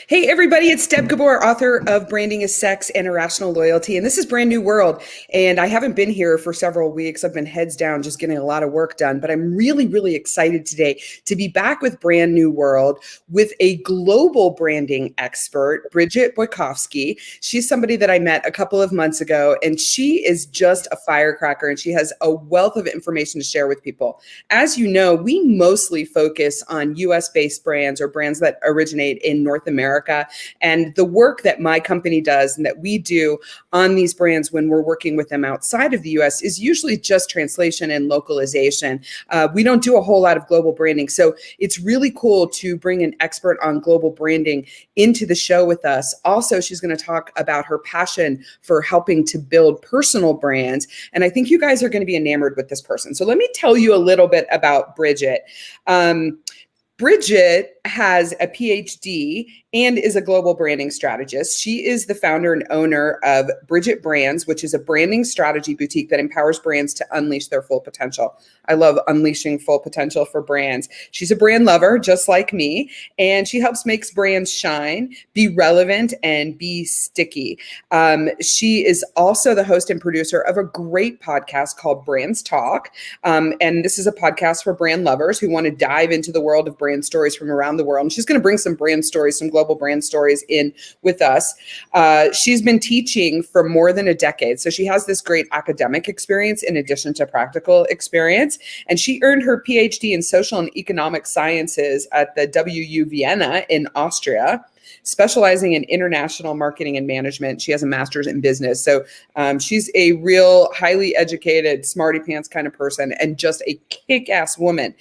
Hey, everybody, it's Deb Gabor, author of Branding is Sex and Irrational Loyalty. And this is Brand New World. And I haven't been here for several weeks. I've been heads down, just getting a lot of work done. But I'm really, really excited today to be back with Brand New World with a global branding expert, Brigitte Bojkowszky. She's somebody that I met a couple of months ago, and she is just a firecracker, and she has a wealth of information to share with people. As you know, we mostly focus on US-based brands or brands that originate in North America. And the work that my company does and that we do on these brands when we're working with them outside of the US is usually just translation and localization. We don't do a whole lot of global branding. So it's really cool to bring an expert on global branding into the show with us. Also, she's going to talk about her passion for helping to build personal brands. And I think you guys are going to be enamored with this person. So let me tell you a little bit about Brigitte. Brigitte has a PhD and is a global branding strategist. She is the founder and owner of Brigitte Brands, which is a branding strategy boutique that empowers brands to unleash their full potential. I love unleashing full potential for brands. She's a brand lover, just like me, and she helps make brands shine, be relevant, and be sticky. She is also the host and producer of a great podcast called Brands Talk. And this is a podcast for brand lovers who want to dive into the world of brand stories from around the world. And she's going to bring some brand stories, some global brand stories in with us. She's been teaching for more than a decade. So she has this great academic experience in addition to practical experience. And she earned her PhD in social and economic sciences at the WU Vienna in Austria, specializing in international marketing and management. She has a master's in business. So she's a real highly educated, smarty pants kind of person and just a kick-ass woman.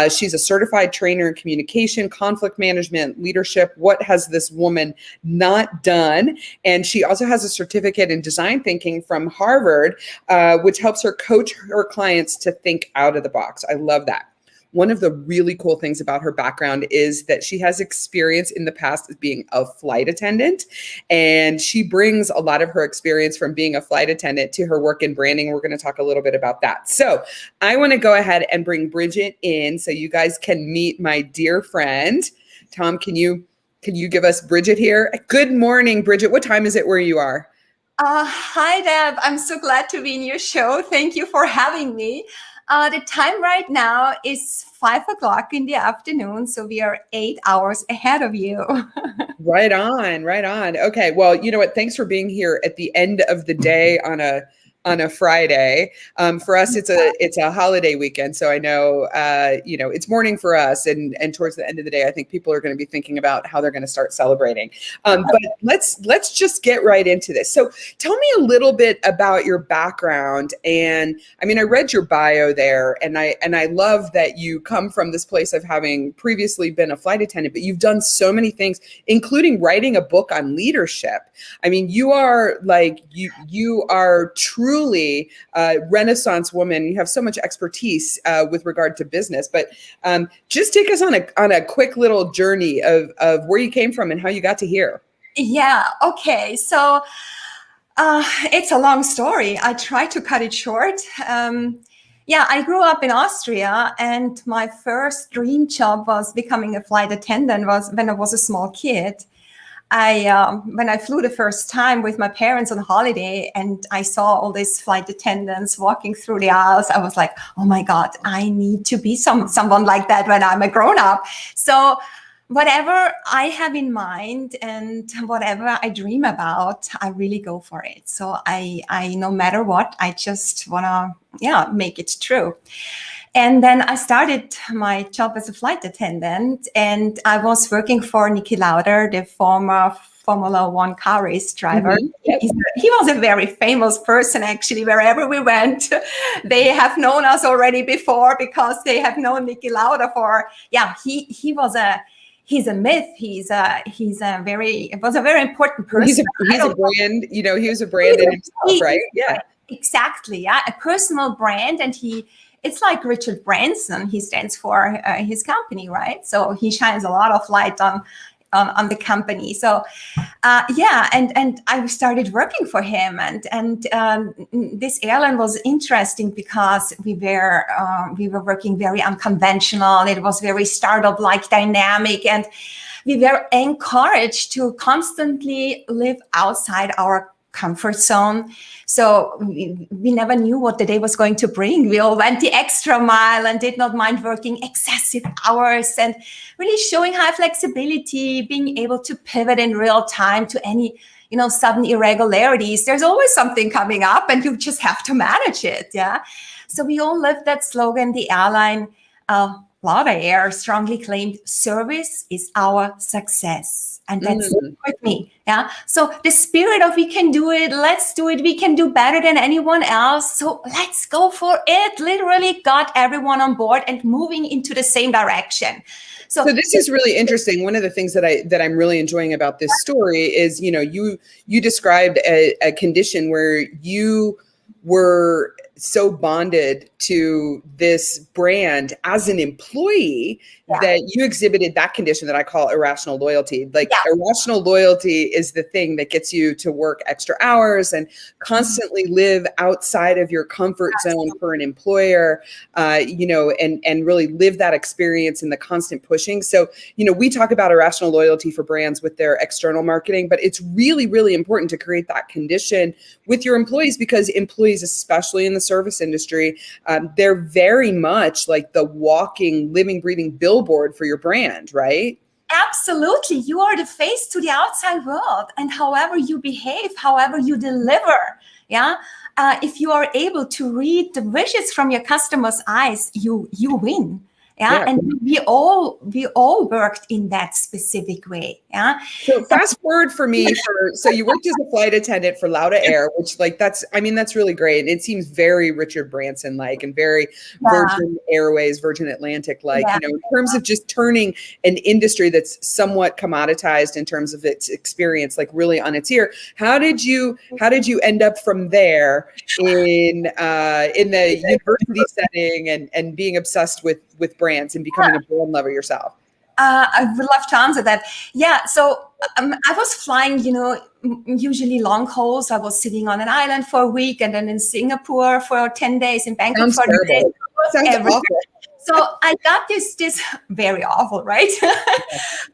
She's a certified trainer in communication, conflict management, leadership. What has this woman not done? And she also has a certificate in design thinking from Harvard, which helps her coach her clients to think out of the box. I love that. One of the really cool things about her background is that she has experience in the past as being a flight attendant, and she brings a lot of her experience from being a flight attendant to her work in branding. We're going to talk a little bit about that. So I want to go ahead and bring Brigitte in so you guys can meet my dear friend. Tom, can you give us Brigitte here? Good morning, Brigitte. What time is it where you are? Hi, Deb. I'm so glad to be in your show. Thank you for having me. The time right now is 5 o'clock in the afternoon, so we are 8 hours ahead of you. Right on, right on. Okay, well, you know what? Thanks for being here at the end of the day on a Friday. For us, it's a holiday weekend, so I know it's morning for us, and towards the end of the day, I think people are going to be thinking about how they're going to start celebrating. But let's just get right into this. So tell me a little bit about your background. And I mean, I read your bio there, and I love that you come from this place of having previously been a flight attendant, but you've done so many things, including writing a book on leadership. I mean, you are truly a Renaissance woman. You have so much expertise with regard to business, but just take us on a quick little journey of where you came from and how you got to here. Yeah. Okay. So it's a long story. I try to cut it short. I grew up in Austria, and my first dream job was becoming a flight attendant. Was when I was a small kid. When I flew the first time with my parents on holiday and I saw all these flight attendants walking through the aisles, I was like, oh my God, I need to be someone like that when I'm a grown up. So whatever I have in mind and whatever I dream about, I really go for it. So I no matter what, I just want to, make it true. And then I started my job as a flight attendant, and I was working for Niki Lauda, the former Formula One car race driver. Mm-hmm. Yep. He was a very famous person, actually. Wherever we went, they have known us already before because they have known Niki Lauda for, he's a myth. He was a very important person. He's a brand, he was a brand in himself, right? Yeah. Exactly. Yeah. A personal brand. And it's like Richard Branson. He stands for his company, right? So he shines a lot of light on the company. So and I started working for him, and this airline was interesting because we were working very unconventional. It was very startup like dynamic, and we were encouraged to constantly live outside our comfort zone. So we never knew what the day was going to bring. We all went the extra mile and did not mind working excessive hours and really showing high flexibility, being able to pivot in real time to any, sudden irregularities. There's always something coming up and you just have to manage it. Yeah. So we all lived that slogan. The airline, Laudair, strongly claimed service is our success. And that's with me. Yeah. So the spirit of we can do it, let's do it, we can do better than anyone else. So let's go for it. Literally got everyone on board and moving into the same direction. So this is really interesting. One of the things that I'm really enjoying about this story is, you described a condition where you were so bonded to this brand as an employee that you exhibited that condition that I call irrational loyalty. Like irrational loyalty is the thing that gets you to work extra hours and constantly live outside of your comfort zone for an employer, and really live that experience in the constant pushing. So, we talk about irrational loyalty for brands with their external marketing, but it's really, really important to create that condition with your employees, because employees, especially in the service industry, they're very much like the walking, living, breathing billboard for your brand, right? Absolutely. You are the face to the outside world, and however you behave, however you deliver, if you are able to read the wishes from your customers' eyes, you win. Yeah. And we all worked in that specific way. Yeah. So fast forward for me so you worked as a flight attendant for Laudair, which that's really great. And it seems very Richard Branson like and very Virgin Airways, Virgin Atlantic like, in terms of just turning an industry that's somewhat commoditized in terms of its experience, like really on its ear. How did you end up from there in the university setting and being obsessed with brands and becoming a brand lover yourself? I would love to answer that. Yeah. So I was flying, usually long hauls. I was sitting on an island for a week and then in Singapore for 10 days, in Bangkok for 10 days. Sounds awful. So I got this very awful, right?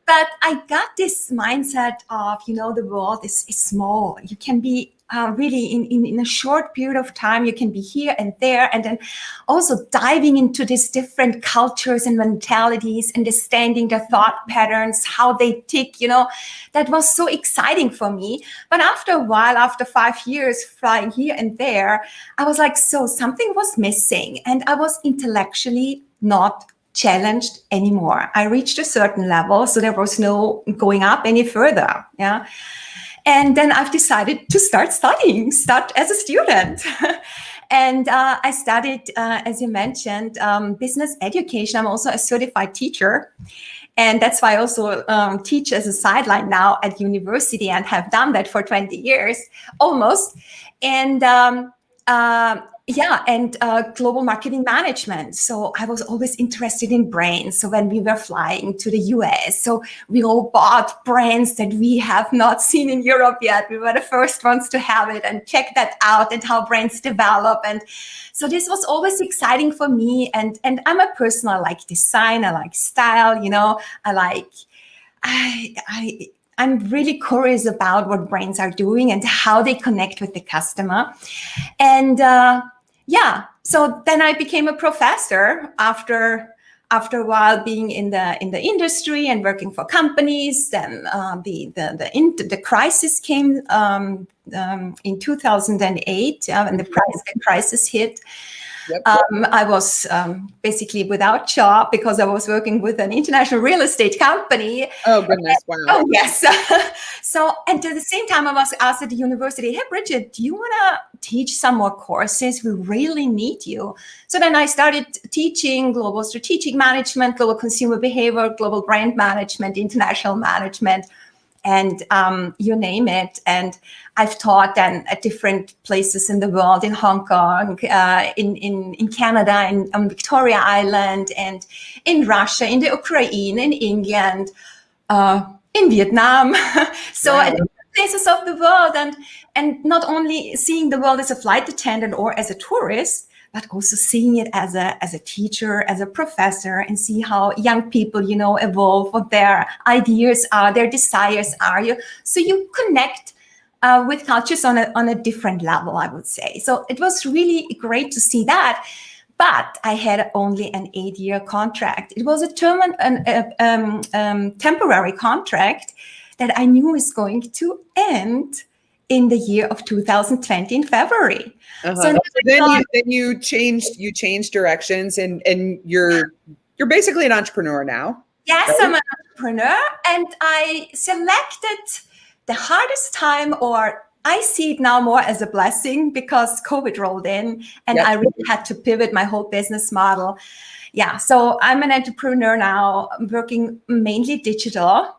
But I got this mindset of, the world is small. You can be really in a short period of time, you can be here and there, and then also diving into these different cultures and mentalities, understanding their thought patterns, how they tick, that was so exciting for me. But after a while, after 5 years flying here and there, I was like, so something was missing, and I was intellectually not challenged anymore. I reached a certain level, so there was no going up any further. Yeah. And then I've decided to start as a student. And I studied, as you mentioned, business education. I'm also a certified teacher. And that's why I also teach as a sideline now at university and have done that for 20 years, almost. And global marketing management. So I was always interested in brands. So when we were flying to the US, so we all bought brands that we have not seen in Europe yet. We were the first ones to have it and check that out and how brands develop. And so this was always exciting for me. And I'm a person, I like design, I like style, I'm really curious about what brands are doing and how they connect with the customer. And so then I became a professor after a while being in the industry and working for companies. Then the crisis came in 2008 when the crisis hit. Yep. I was basically without job because I was working with an international real estate company. Oh, goodness. Wow. Oh, yes. So, and at the same time, I was asked at the university, hey, Brigitte, do you want to teach some more courses? We really need you. So then I started teaching global strategic management, global consumer behavior, global brand management, international management, and you name it. And I've taught then at different places in the world, in Hong Kong, in Canada, on Victoria Island, and in Russia, in the Ukraine, in England, in Vietnam. So wow. At different places of the world, and not only seeing the world as a flight attendant or as a tourist, but also seeing it as a teacher, as a professor, and see how young people, evolve, what their ideas are, their desires are. So you connect with cultures on a different level, I would say. So it was really great to see that. But I had only an 8-year contract. It was a temporary contract that I knew was going to end in the year of 2020 in February. So then you changed directions, and you're basically an entrepreneur now. Yes, right? I'm an entrepreneur, and I selected the hardest time, or I see it now more as a blessing, because COVID rolled in and I really had to pivot my whole business model. Yeah, so I'm an entrepreneur now. I'm working mainly digital.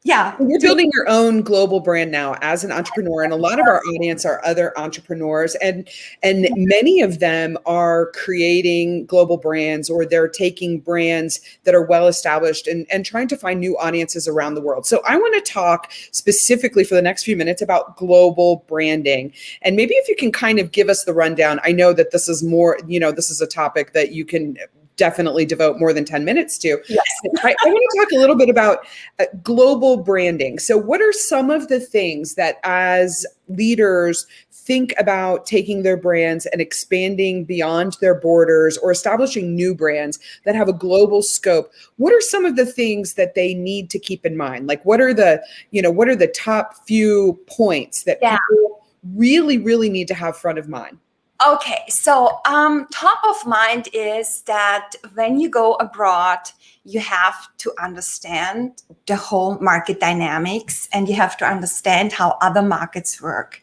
You're building your own global brand now as an entrepreneur, and a lot of our audience are other entrepreneurs, and many of them are creating global brands, or they're taking brands that are well established and trying to find new audiences around the world. So I want to talk specifically for the next few minutes about global branding, and maybe if you can kind of give us the rundown. I know that this is more, this is a topic that you can definitely devote more than 10 minutes to. Yes. I want to talk a little bit about global branding. So what are some of the things that as leaders think about taking their brands and expanding beyond their borders, or establishing new brands that have a global scope? What are some of the things that they need to keep in mind? Like, what are the top few points that people really, really need to have front of mind? Okay, so top of mind is that when you go abroad, you have to understand the whole market dynamics, and you have to understand how other markets work.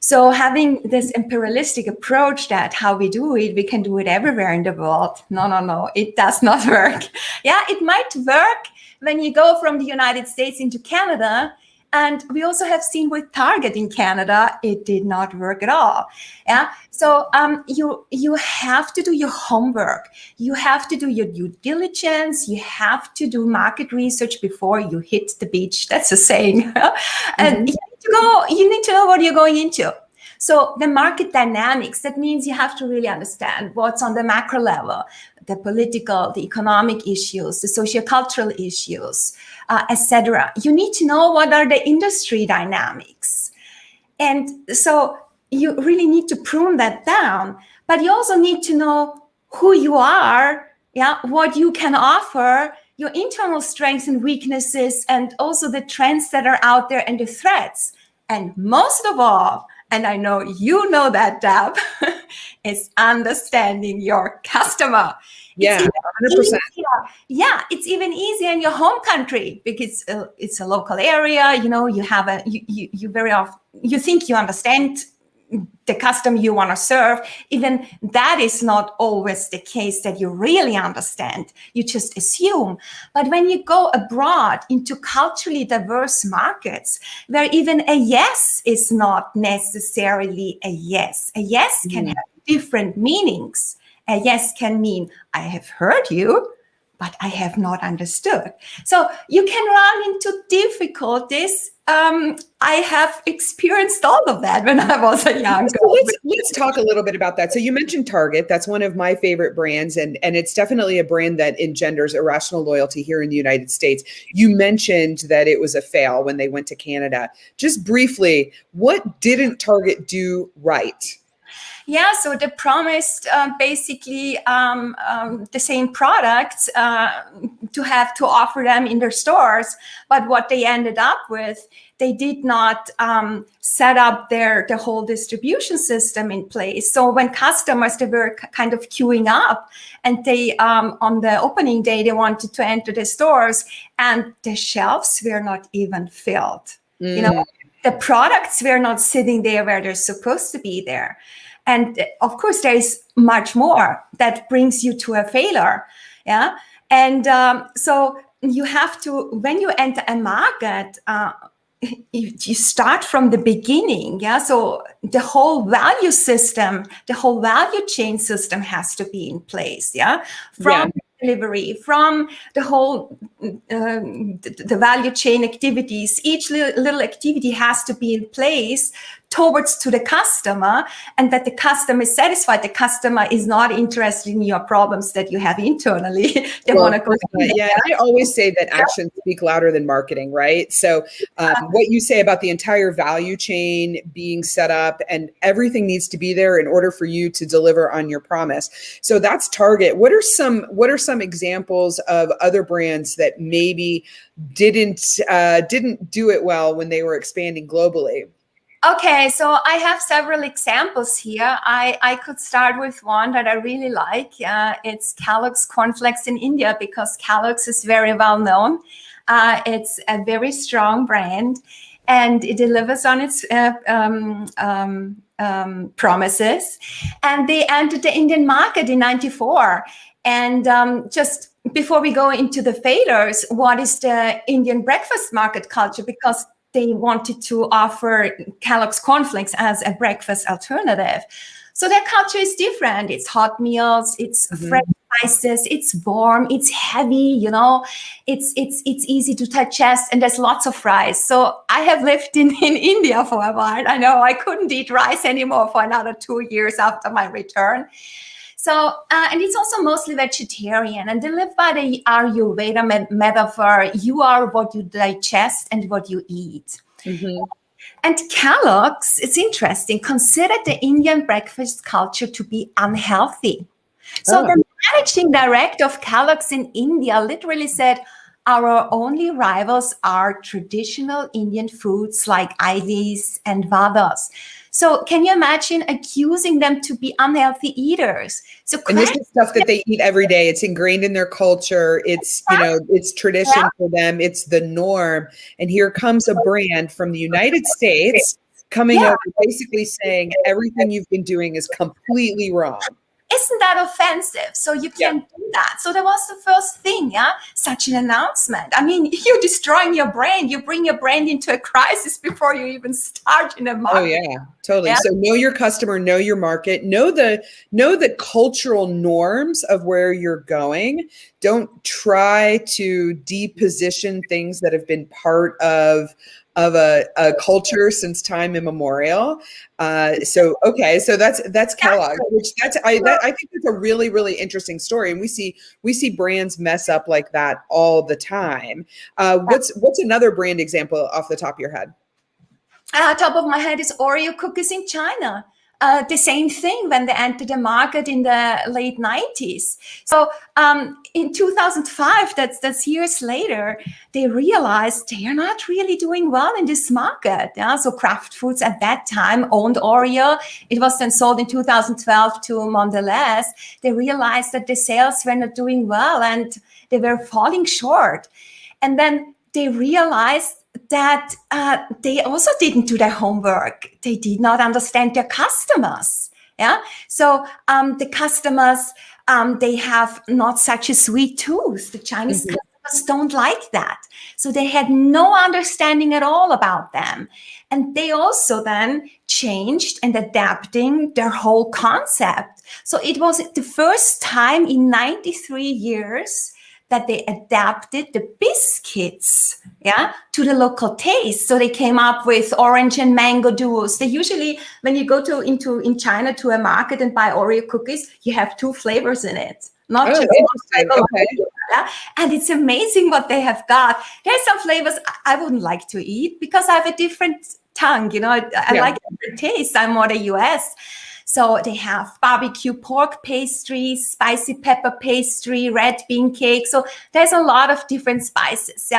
So having this imperialistic approach that how we do it, we can do it everywhere in the world. No, it does not work. Yeah, it might work when you go from the United States into Canada. And we also have seen with Target in Canada, it did not work at all. Yeah. So you have to do your homework. You have to do your due diligence. You have to do market research before you hit the beach. That's a saying. And you need to know what you're going into. So the market dynamics, that means you have to really understand what's on the macro level, the political, the economic issues, the sociocultural issues, etc. You need to know what are the industry dynamics. And so you really need to prune that down, but you also need to know who you are, what you can offer, your internal strengths and weaknesses, and also the trends that are out there and the threats. And most of all, and I know you know that, Deb, is understanding your customer. Yeah, 100%. It's even easier in your home country, because it's a local area. You have you very often, you think you understand the customer you want to serve. Even that is not always the case that you really understand. You just assume. But when you go abroad into culturally diverse markets, where even a yes is not necessarily a yes can have different meanings. A yes can mean, I have heard you, but I have not understood. So you can run into difficulties. I have experienced all of that when I was a young girl. Let's talk a little bit about that. So you mentioned Target. That's one of my favorite brands, and it's definitely a brand that engenders irrational loyalty here in the United States. You mentioned that it was a fail when they went to Canada. Just briefly, what didn't Target do right? Yeah, so they promised basically the same products to offer them in their stores, but what they ended up with, they did not set up the whole distribution system in place. So when customers, they were kind of queuing up, and they on the opening day they wanted to enter the stores, and the shelves were not even filled. The products were not sitting there where they're supposed to be there. And of course, there is much more that brings you to a failure. Yeah. And so you have to, when you enter a market, you start from the beginning. Yeah. So the whole value system, the whole value chain system has to be in place. Yeah. From delivery, from the whole the value chain activities, each little activity has to be in place towards to the customer, and that the customer is satisfied. The customer is not interested in your problems that you have internally. They want to go. Yeah, and I always say that actions speak louder than marketing, right? So what you say about the entire value chain being set up and everything needs to be there in order for you to deliver on your promise. So that's Target. What are some examples of other brands that maybe didn't do it well when they were expanding globally? Okay, so I have several examples here. I could start with one that I really like. It's Kellogg's Cornflakes in India, because Kellogg's is very well known. It's a very strong brand, and it delivers on its promises. And they entered the Indian market in '94. And just before we go into the failures, what is the Indian breakfast market culture? Because they wanted to offer Kellogg's Cornflakes as a breakfast alternative. So their culture is different. It's hot meals, it's fresh spices, it's warm, it's heavy, it's easy to digest, and there's lots of rice. So I have lived in India for a while. I know I couldn't eat rice anymore for another 2 years after my return. So, and it's also mostly vegetarian, and they live by the Ayurveda metaphor. You are what you digest and what you eat. Mm-hmm. And Kellogg's, it's interesting, considered the Indian breakfast culture to be unhealthy. So the managing director of Kellogg's in India literally said, our only rivals are traditional Indian foods like idlis and vadas. So can you imagine accusing them to be unhealthy eaters? And this is stuff that they eat every day. It's ingrained in their culture. It's, it's tradition for them. It's the norm. And here comes a brand from the United States coming over basically saying everything you've been doing is completely wrong. Isn't that offensive? So you can't do that. So that was the first thing, such an announcement. I mean, you're destroying your brand. You bring your brand into a crisis before you even start in a market. Oh yeah, totally. Yeah. So know your customer, know your market, know the cultural norms of where you're going. Don't try to deposition things that have been part of a culture since time immemorial. So that's Kellogg, which I think it's a really, really interesting story. And we see brands mess up like that all the time. What's another brand example off the top of your head? Top of my head is Oreo cookies in China. The same thing when they entered the market in the late 90s. So in 2005, that's years later, they realized they are not really doing well in this market. So Kraft Foods at that time owned Oreo. It was then sold in 2012 to Mondelez. They realized that the sales were not doing well and they were falling short. And then they realized that they also didn't do their homework. They did not understand their customers. So the customers, they have not such a sweet tooth. The Chinese customers don't like that. So they had no understanding at all about them. And they also then changed and adapting their whole concept. So it was the first time in 93 years that they adapted the biscuits, to the local taste. So they came up with orange and mango duos. They usually, when you go in China to a market and buy Oreo cookies, you have 2 flavors in it, not just one flavor. Okay. And it's amazing what they have got. There's some flavors I wouldn't like to eat because I have a different tongue. I like different tastes. I'm more the US. So they have barbecue pork pastry, spicy pepper pastry, red bean cake. So there's a lot of different spices.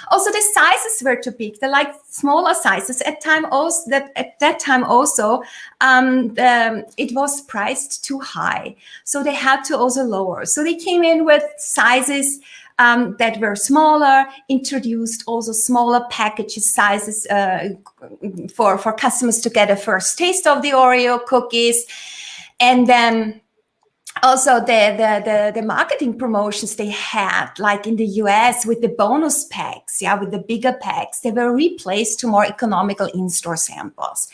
Also, the sizes were too big. They're like smaller sizes. At that time also, it was priced too high. So they had to also lower. So they came in with sizes that were smaller, introduced also smaller packages sizes for customers to get a first taste of the Oreo cookies. And then also the marketing promotions they had, like in the US with the bonus packs, with the bigger packs, they were replaced to more economical in-store samples.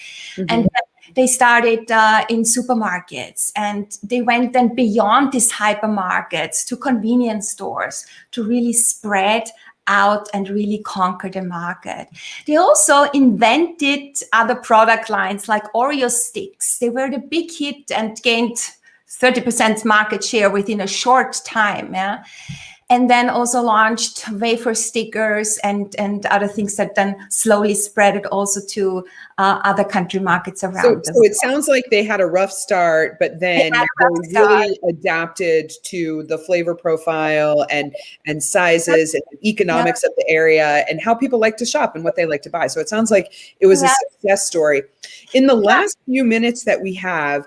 And they started in supermarkets, and they went then beyond these hypermarkets to convenience stores to really spread out and really conquer the market. They also invented other product lines like Oreo sticks. They were the big hit and gained 30% market share within a short time. Yeah. And then also launched wafer stickers and other things that then slowly spread it also to other country markets around. So it sounds like they had a rough start, but then they really adapted to the flavor profile and sizes and economics of the area and how people like to shop and what they like to buy. So it sounds like it was a success story. In the last few minutes that we have,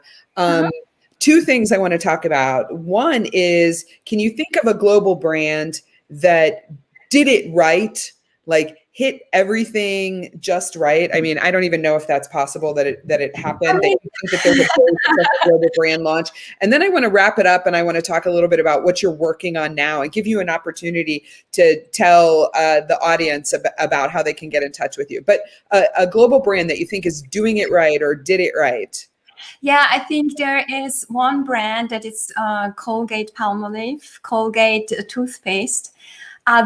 two things I want to talk about. One is, can you think of a global brand that did it right, like hit everything just right? I mean, I don't even know if that's possible that it happened. That you think that there's a very successful global brand launch. And then I want to wrap it up and I want to talk a little bit about what you're working on now and give you an opportunity to tell the audience about how they can get in touch with you. But a global brand that you think is doing it right or did it right. Yeah, I think there is one brand that is Colgate-Palmolive, Colgate toothpaste.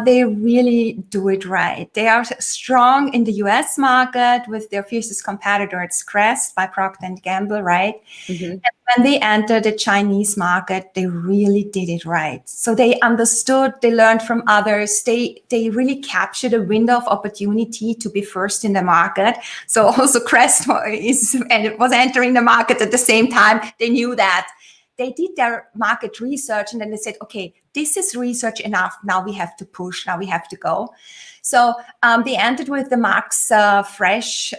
They really do it right. They are strong in the US market with their fiercest competitor, it's Crest by Procter & Gamble, right? And when they entered the Chinese market, they really did it right. So they understood, they learned from others. They really captured a window of opportunity to be first in the market. So also Crest was entering the market at the same time. They knew that. They did their market research and then they said, okay, this is research enough. Now we have to push. Now we have to go. So they entered with the Max Fresh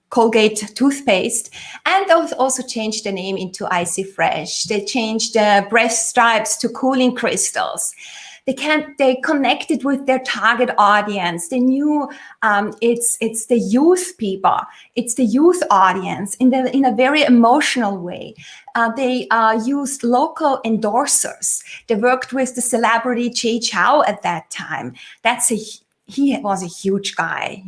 Colgate toothpaste, and they also changed the name into Icy Fresh. They changed the breath stripes to cooling crystals. They connected with their target audience. They knew it's the youth people, it's the youth audience in a very emotional way. They used local endorsers. They worked with the celebrity Jay Chou at that time. He was a huge guy,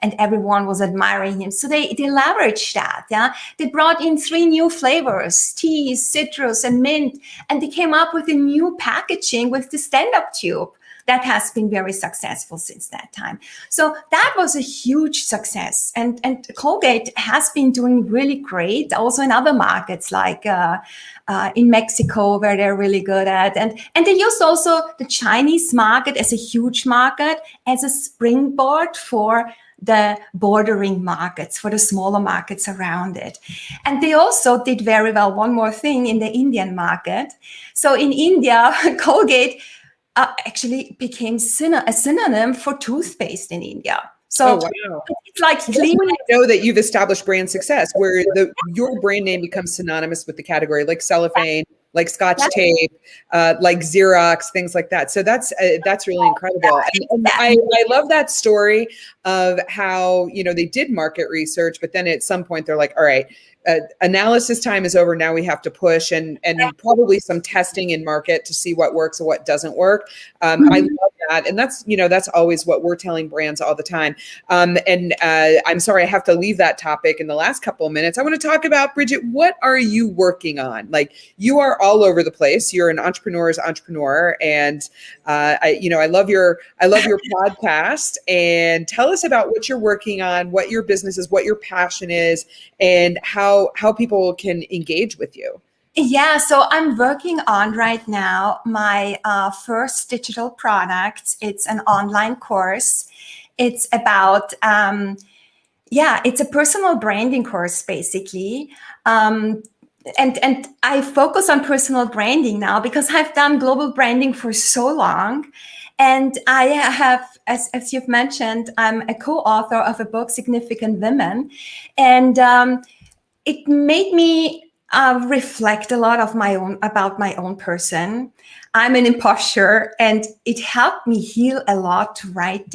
and everyone was admiring him. So they leveraged that. Yeah, they brought in 3 new flavors: tea, citrus, and mint, and they came up with a new packaging with the stand-up tube that has been very successful since that time. So that was a huge success, and Colgate has been doing really great also in other markets like in Mexico, where they're really good at, and they used also the Chinese market as a huge market as a springboard for the bordering markets, for the smaller markets around it. And they also did very well, one more thing, in the Indian market. So in India, Colgate actually became a synonym for toothpaste in India. So it's like clean. I know that you've established brand success where your brand name becomes synonymous with the category, like cellophane, like Scotch tape, like Xerox, things like that. So that's really incredible. And I love that story of how, they did market research, but then at some point they're like, all right, analysis time is over. Now we have to push and probably some testing in market to see what works and what doesn't work. I love that. And that's always what we're telling brands all the time. And I'm sorry, I have to leave that topic in the last couple of minutes. I want to talk about, Brigitte, what are you working on? Like, you are all over the place. You're an entrepreneur's entrepreneur. And I love your podcast, and tell us about what you're working on, what your business is, what your passion is, and how people can engage with you. Yeah, so I'm working on right now my first digital product. It's an online course. It's about, it's a personal branding course, basically. And I focus on personal branding now because I've done global branding for so long. And I have, as you've mentioned, I'm a co-author of a book, Significant Women. And it made me reflect a lot about my own person. I'm an imposter, and it helped me heal a lot to write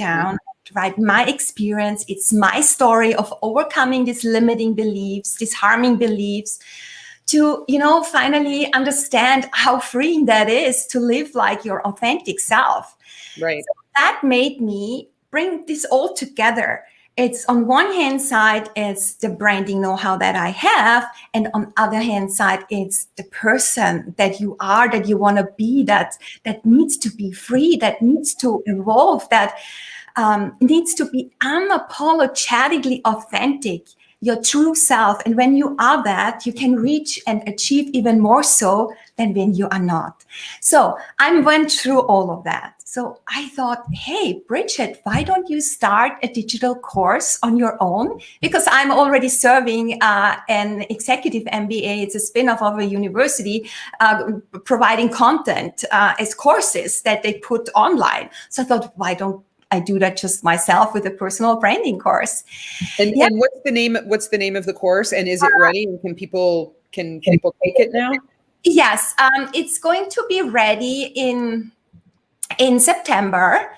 my experience. It's my story of overcoming these limiting beliefs, these harming beliefs, to, finally understand how freeing that is to live like your authentic self. Right. So that made me bring this all together it's on one hand side, it's the branding know-how that I have. And on other hand side, it's the person that you are, that you want to be, that needs to be free, that needs to evolve, that needs to be unapologetically authentic, your true self. And when you are that, you can reach and achieve even more so than when you are not. So I went through all of that. So I thought, hey, Brigitte, why don't you start a digital course on your own? Because I'm already serving an executive MBA. It's a spin-off of a university providing content as courses that they put online. So I thought, why don't I do that just myself with a personal branding course? And what's the name of the course? And is it ready? And can people take it now? Yes, it's going to be ready in September,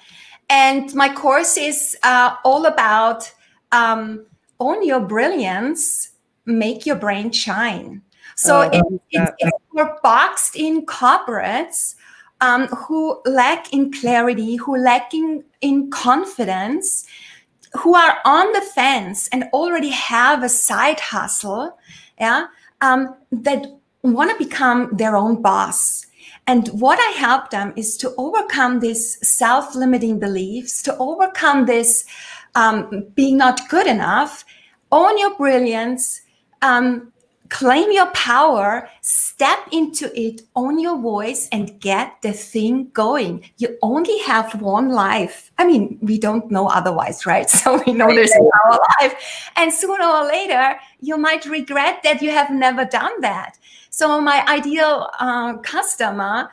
and my course is all about own your brilliance, make your brain shine. So it's for boxed in corporates who lack in clarity, who lack in confidence, who are on the fence and already have a side hustle, that want to become their own boss. And what I help them is to overcome these self-limiting beliefs, to overcome this being not good enough, own your brilliance, claim your power, step into it, own your voice, and get the thing going. You only have one life. I mean, we don't know otherwise, right? So we know there's our life. And sooner or later, you might regret that you have never done that. So my ideal customer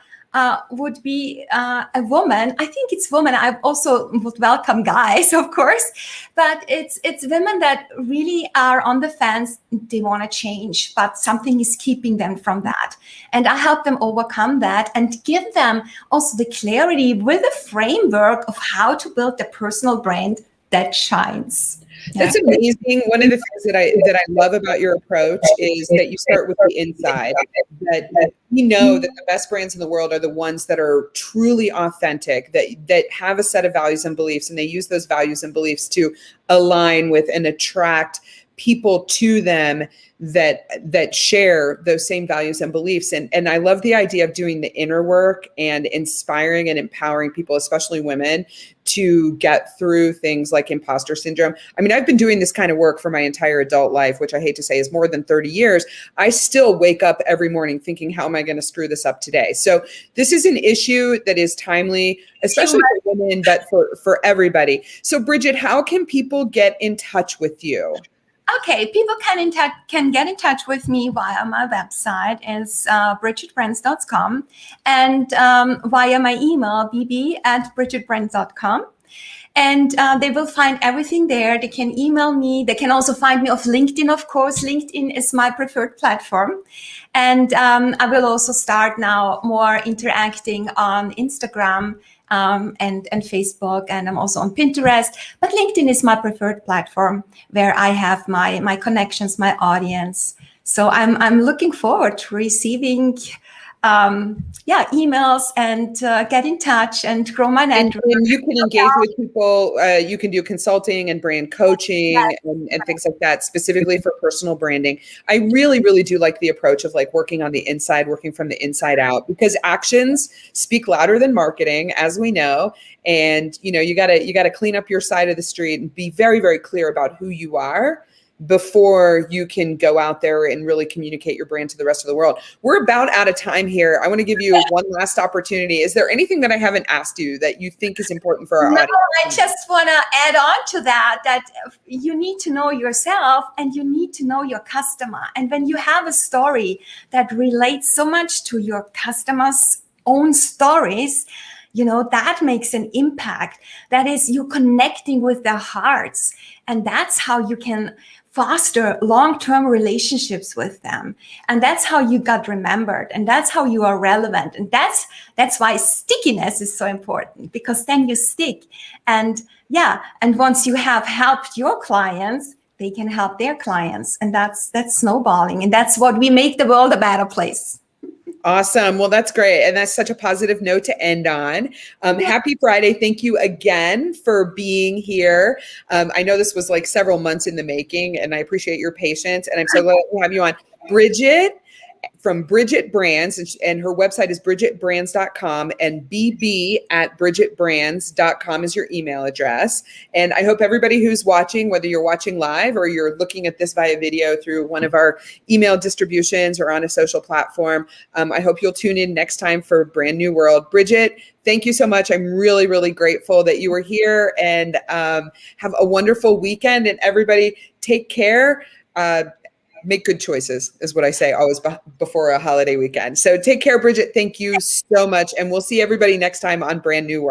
would be a woman. I think it's women. I also would welcome guys, of course, but it's women that really are on the fence. They want to change, but something is keeping them from that. And I help them overcome that and give them also the clarity with a framework of how to build the personal brand that shines. That's amazing. One of the things that I love about your approach is that you start with the inside, that we know that the best brands in the world are the ones that are truly authentic, that have a set of values and beliefs, and they use those values and beliefs to align with and attract people to them that share those same values and beliefs. And I love the idea of doing the inner work and inspiring and empowering people, especially women, to get through things like imposter syndrome. I mean, I've been doing this kind of work for my entire adult life, which I hate to say is more than 30 years. I still wake up every morning thinking, how am I going to screw this up today? So this is an issue that is timely, especially for women, but for everybody. So Brigitte, how can people get in touch with you? Okay, people can get in touch with me via my website, is brigittebrands.com, and via my email, bb@brigittebrands.com. And they will find everything there. They can email me. They can also find me off LinkedIn, of course. LinkedIn is my preferred platform. And I will also start now more interacting on Instagram and Facebook, and I'm also on Pinterest. But LinkedIn is my preferred platform where I have my connections, my audience. So I'm looking forward to receiving emails and get in touch and grow my network. And you can engage with people. You can do consulting and brand coaching and things like that, specifically for personal branding. I really, really do like the approach of like working on the inside, working from the inside out, because actions speak louder than marketing, as we know. And you gotta clean up your side of the street and be very, very clear about who you are before you can go out there and really communicate your brand to the rest of the world. We're about out of time here. I want to give you one last opportunity. Is there anything that I haven't asked you that you think is important for our audience? I just want to add on to that you need to know yourself and you need to know your customer. And when you have a story that relates so much to your customers' own stories, that makes an impact. That is, you connecting with their hearts. And that's how you can foster long-term relationships with them. And that's how you got remembered. And that's how you are relevant. And that's why stickiness is so important, because then you stick. And once you have helped your clients, they can help their clients. And that's snowballing. And that's what we make the world a better place. Awesome. Well, that's great. And that's such a positive note to end on. Happy Friday. Thank you again for being here. I know this was like several months in the making, and I appreciate your patience. And I'm so glad to have you on. Brigitte from Brigitte Brands, and her website is brigittebrands.com, and bb@brigittebrands.com is your email address. And I hope everybody who's watching, whether you're watching live or you're looking at this via video through one of our email distributions or on a social platform, I hope you'll tune in next time for Brand New World. Brigitte, thank you so much. I'm really, really grateful that you were here, and have a wonderful weekend. And everybody, take care. Make good choices is what I say always before a holiday weekend. So take care, Brigitte. Thank you so much. And we'll see everybody next time on Brand New World.